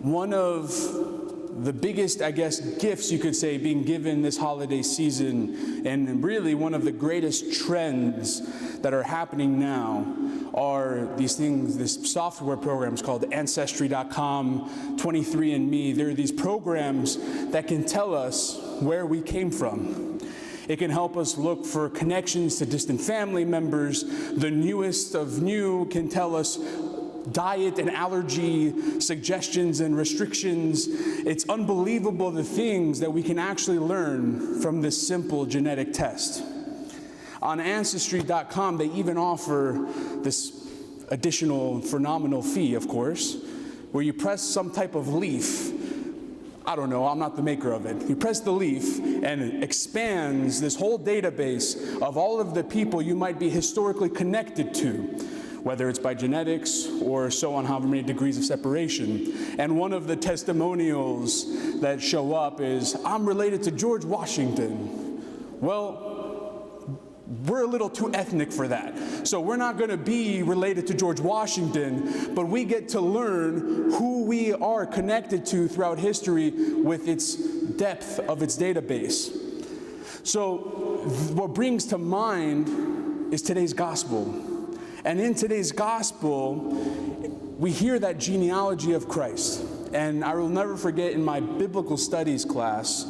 One of the biggest, I guess, gifts you could say being given this holiday season, and really one of the greatest trends that are happening now, are these things, this software programs called Ancestrycom, 23andMe. There are these programs that can tell us where we came from. It can help us look for connections to distant family members. The newest of new can tell us diet and allergy suggestions and restrictions. It's unbelievable the things that we can actually learn from this simple genetic test. On Ancestry.com, they even offer this additional phenomenal fee, of course, where you press some type of leaf. I don't know, I'm not the maker of it. You press the leaf and it expands this whole database of all of the people you might be historically connected to, whether it's by genetics or so on, however many degrees of separation. And one of the testimonials that show up is, I'm related to George Washington. Well, we're a little too ethnic for that. So we're not going to be related to George Washington, but we get to learn who we are connected to throughout history with its depth of its database. So what brings to mind is today's gospel. And in today's gospel, we hear that genealogy of Christ. And I will never forget, in my biblical studies class,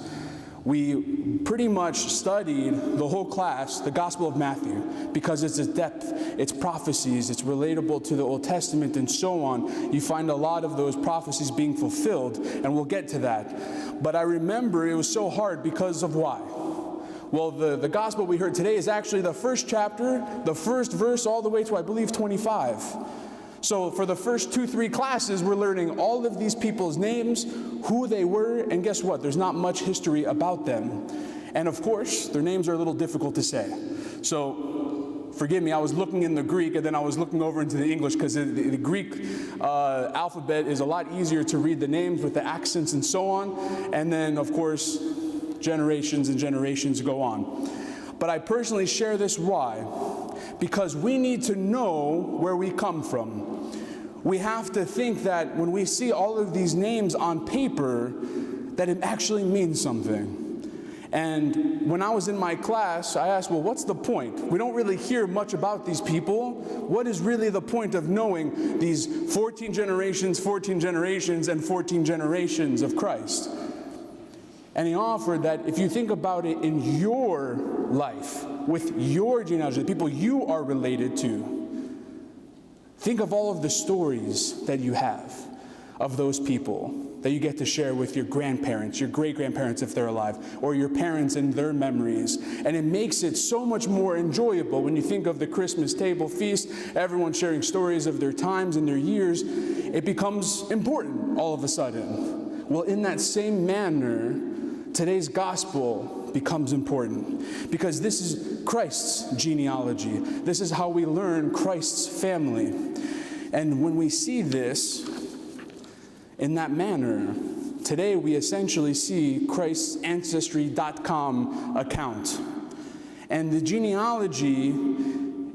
we pretty much studied the whole class, the Gospel of Matthew, because it's its depth, its prophecies, it's relatable to the Old Testament and so on. You find a lot of those prophecies being fulfilled, and we'll get to that. But I remember it was so hard because of why? Well, the gospel we heard today is actually the first chapter, the first verse, all the way to, I believe, 25. So for the first 2-3 classes, we're learning all of these people's names, who they were, and guess what? There's not much history about them. And of course, their names are a little difficult to say. So forgive me, I was looking in the Greek, and then I was looking over into the English, because the Greek alphabet is a lot easier to read the names with the accents and so on. And then, of course, generations and generations go on. But I personally share this why? Because we need to know where we come from. We have to think that when we see all of these names on paper, that it actually means something. And when I was in my class, I asked, well, what's the point? We don't really hear much about these people. What is really the point of knowing these 14 generations, and 14 generations of Christ? And he offered that if you think about it in your life, with your genealogy, the people you are related to, think of all of the stories that you have of those people that you get to share with your grandparents, your great-grandparents if they're alive, or your parents and their memories. And it makes it so much more enjoyable when you think of the Christmas table feast, everyone sharing stories of their times and their years. It becomes important all of a sudden. Well, in that same manner, today's gospel becomes important, because this is Christ's genealogy. This is how we learn Christ's family. And when we see this in that manner, today we essentially see Christ's Ancestry.com account. And the genealogy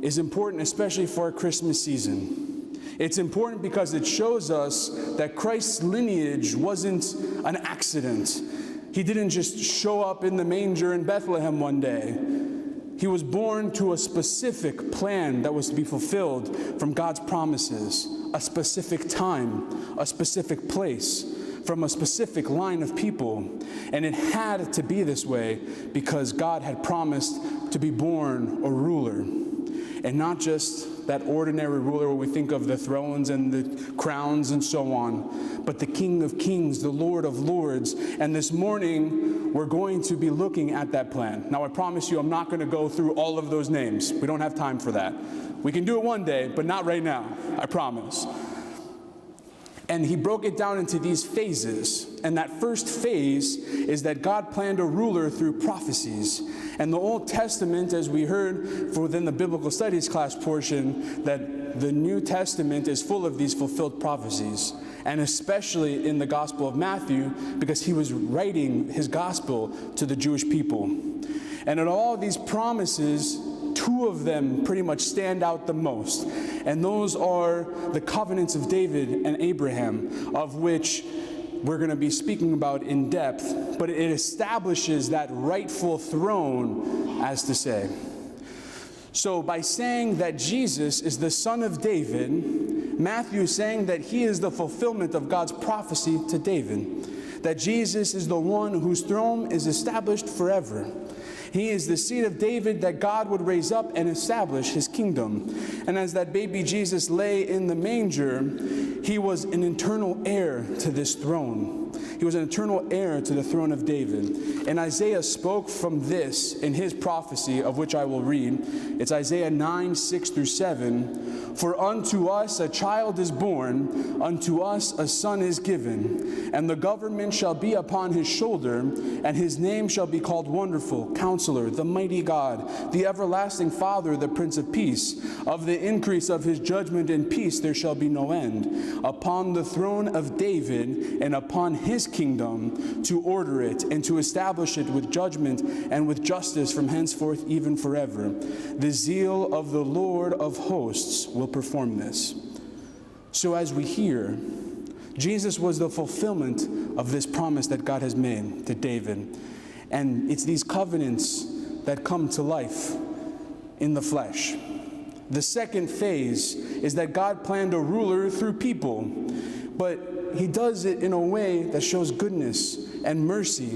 is important, especially for our Christmas season. It's important because it shows us that Christ's lineage wasn't an accident. He didn't just show up in the manger in Bethlehem one day. He was born to a specific plan that was to be fulfilled from God's promises, a specific time, a specific place, from a specific line of people. And it had to be this way because God had promised to be born a ruler. And not just that ordinary ruler where we think of the thrones and the crowns and so on, but the King of Kings, the Lord of Lords. And this morning, we're going to be looking at that plan. Now, I promise you, I'm not going to go through all of those names. We don't have time for that. We can do it one day, but not right now, I promise. And he broke it down into these phases. And that first phase is that God planned a ruler through prophecies. And the Old Testament, as we heard within the biblical studies class portion, that the New Testament is full of these fulfilled prophecies. And especially in the Gospel of Matthew, because he was writing his gospel to the Jewish people. And in all these promises, two of them pretty much stand out the most. And those are the covenants of David and Abraham, of which we're going to be speaking about in depth, but it establishes that rightful throne, as to say. So by saying that Jesus is the son of David, Matthew is saying that he is the fulfillment of God's prophecy to David, that Jesus is the one whose throne is established forever. He is the seed of David that God would raise up and establish his kingdom. And as that baby Jesus lay in the manger, he was an eternal heir to this throne. He was an eternal heir to the throne of David. And Isaiah spoke from this in his prophecy, of which I will read. It's Isaiah 9, 6 through 7. For unto us a child is born, unto us a son is given, and the government shall be upon his shoulder, and his name shall be called Wonderful, Counselor, the Mighty God, the Everlasting Father, the Prince of Peace. Of the increase of his judgment and peace there shall be no end, upon the throne of David and upon his kingdom, to order it and to establish it with judgment and with justice from henceforth even forever. The zeal of the Lord of hosts will perform this. So as we hear, Jesus was the fulfillment of this promise that God has made to David. And it's these covenants that come to life in the flesh. The second phase is that God planned a ruler through people, but he does it in a way that shows goodness and mercy.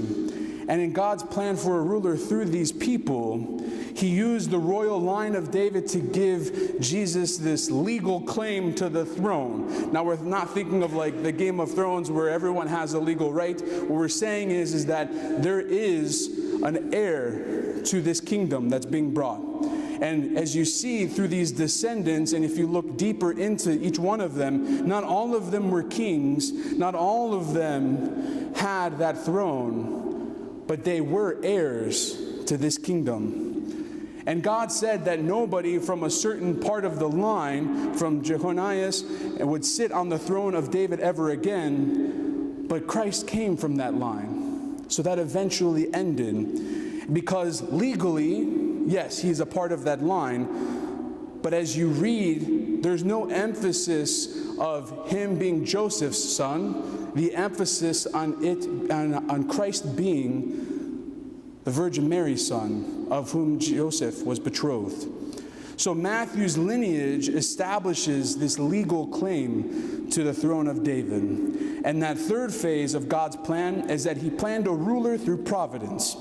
And in God's plan for a ruler through these people, he used the royal line of David to give Jesus this legal claim to the throne. Now, we're not thinking of like the Game of Thrones where everyone has a legal right. What we're saying is that there is an heir to this kingdom that's being brought. And as you see through these descendants, and if you look deeper into each one of them, not all of them were kings, not all of them had that throne, but they were heirs to this kingdom. And God said that nobody from a certain part of the line, from Jehonias, would sit on the throne of David ever again, but Christ came from that line. So that eventually ended, because legally, yes, he's a part of that line, but as you read, there's no emphasis of him being Joseph's son. The emphasis on Christ being the Virgin Mary's son, of whom Joseph was betrothed. So Matthew's lineage establishes this legal claim to the throne of David. And that third phase of God's plan is that he planned a ruler through providence.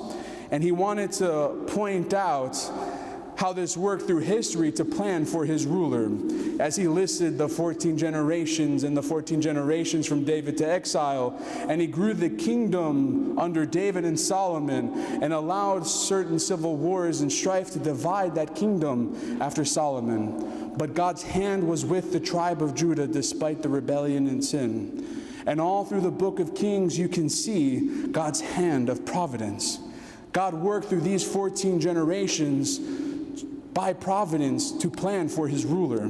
And he wanted to point out how this worked through history to plan for his ruler, as he listed the 14 generations and the 14 generations from David to exile. And he grew the kingdom under David and Solomon and allowed certain civil wars and strife to divide that kingdom after Solomon. But God's hand was with the tribe of Judah despite the rebellion and sin. And all through the book of Kings you can see God's hand of providence. God worked through these 14 generations by providence to plan for his ruler.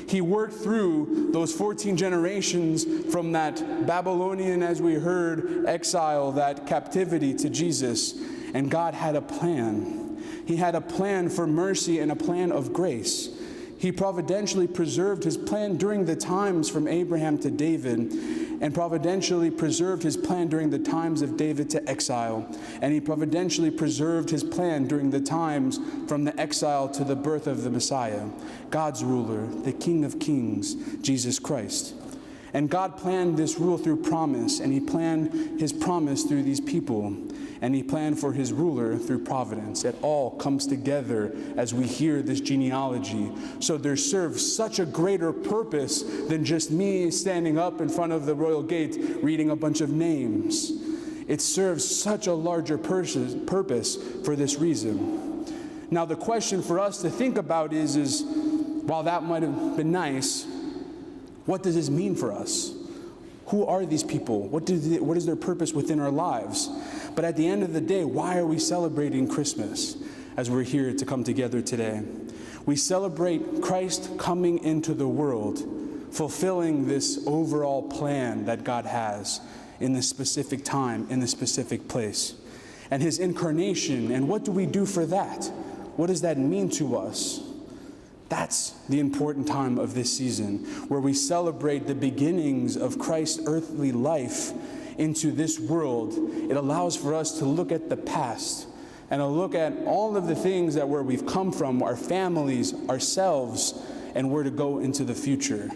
He worked through those 14 generations from that Babylonian, as we heard, exile, that captivity to Jesus. And God had a plan. He had a plan for mercy and a plan of grace. He providentially preserved his plan during the times from Abraham to David, and providentially preserved his plan during the times of David to exile. And he providentially preserved his plan during the times from the exile to the birth of the Messiah, God's ruler, the King of Kings, Jesus Christ. And God planned this rule through promise, and he planned his promise through these people. And he planned for his ruler through providence. It all comes together as we hear this genealogy. So there serves such a greater purpose than just me standing up in front of the royal gate reading a bunch of names. It serves such a larger purpose for this reason. Now the question for us to think about is while that might have been nice, what does this mean for us? Who are these people? What is their purpose within our lives? But at the end of the day, why are we celebrating Christmas as we're here to come together today? We celebrate Christ coming into the world, fulfilling this overall plan that God has in this specific time, in this specific place. And his incarnation, and what do we do for that? What does that mean to us? That's the important time of this season, where we celebrate the beginnings of Christ's earthly life into this world. It allows for us to look at the past and to look at all of the things that where we've come from, our families, ourselves, and where to go into the future.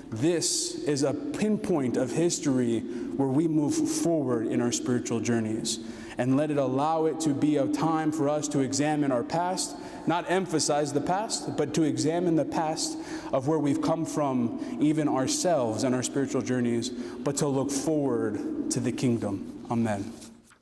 This is a pinpoint of history where we move forward in our spiritual journeys. And let it allow it to be a time for us to examine our past, not emphasize the past, but to examine the past of where we've come from, even ourselves and our spiritual journeys, but to look forward to the kingdom. Amen.